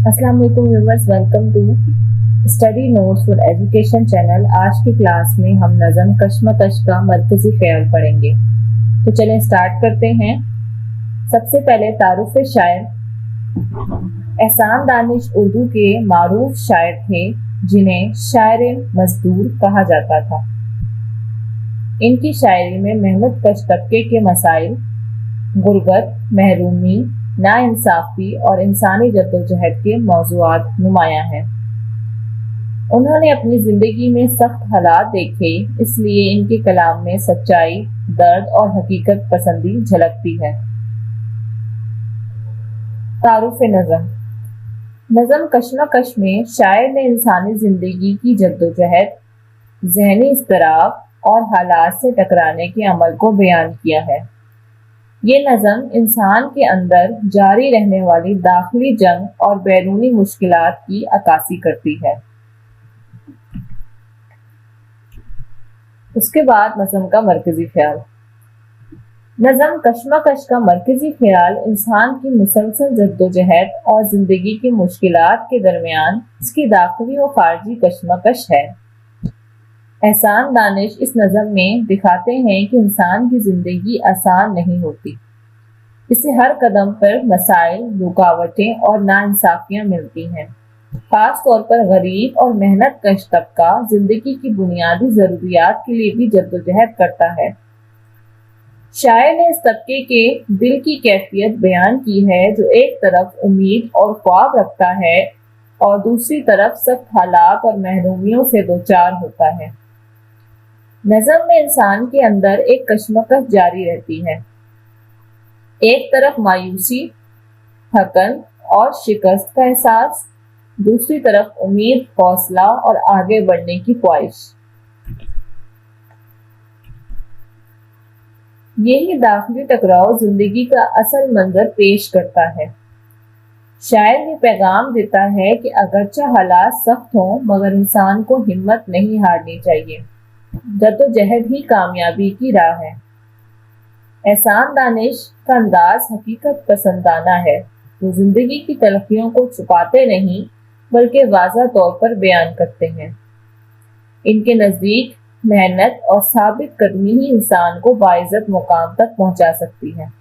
अस्सलाम वालेकुम viewers, welcome to study notes for education channel. आज की क्लास में हम नज़म कश्मकश का मरकजी ख्याल पढ़ेंगे। तो चलें स्टार्ट करते हैं। सबसे पहले तारुफ शायर। एहसान दानिश उर्दू के मारूफ शायर थे जिन्हें शायर मजदूर कहा जाता था। इनकी शायरी में मेहनत कश तबके के मसाइल, गुर्बत, महरूमी, नाइंसाफी और इंसानी जद्दोजहद के मौज़ूआत नुमायां हैं। उन्होंने अपनी ज़िंदगी में सख्त हालात देखे, इसलिए इनके कलाम में सच्चाई, दर्द और हकीकत पसंदी झलकती है। तारुफ नज़म। नज़म कश्मकश में शायर ने इंसानी ज़िंदगी की जद्दोजहद, ज़हनी इज़्तिराब और हालात से टकराने के अमल को बयान किया है। ये नज़म इंसान के अंदर जारी रहने वाली दाखिली जंग और बैरूनी मुश्किलात की अक्कासी करती है। उसके बाद नज़म का मरकजी ख्याल। नज़म कश्मकश का मरकजी ख्याल इंसान की मुसलसल जद्दोजहद और ज़िंदगी की मुश्किलात के दरमियान इसकी दाखिली और खारजी कश्मकश है। एहसान दानिश इस नज़म में दिखाते हैं कि इंसान की ज़िंदगी आसान नहीं होती। इसे हर कदम पर मसाइल, रुकावटें और नाइंसाफियाँ मिलती हैं। खास तौर पर गरीब और मेहनत कश तबका ज़िंदगी की बुनियादी ज़रूरियात के लिए भी जद्दोजहद करता है। शायर ने इस तबके के दिल की कैफियत बयान की है जो एक तरफ उम्मीद और ख्वाब रखता है और दूसरी तरफ सख्त हालात और महरूमियों से दो चार होता है। नज़म में इंसान के अंदर एक कश्मकश जारी रहती है। एक तरफ मायूसी, थकन और शिकस्त का एहसास, दूसरी तरफ उम्मीद, हौसला और आगे बढ़ने की ख्वाहिश। यही दाखिली टकराव जिंदगी का असल मंजर पेश करता है। शायर ये पैगाम देता है कि अगरचे हालात सख्त हों मगर इंसान को हिम्मत नहीं हारनी चाहिए। जद्दोजहद ही कामयाबी की राह है। एहसान दानिश का अंदाज हकीकत पसंदाना है। वो जिंदगी की तलखियों को छुपाते नहीं बल्कि वाज़ा तौर पर बयान करते हैं। इनके नज़दीक मेहनत और साबित कदमी ही इंसान को बाइज़्ज़त मुकाम तक पहुंचा सकती है।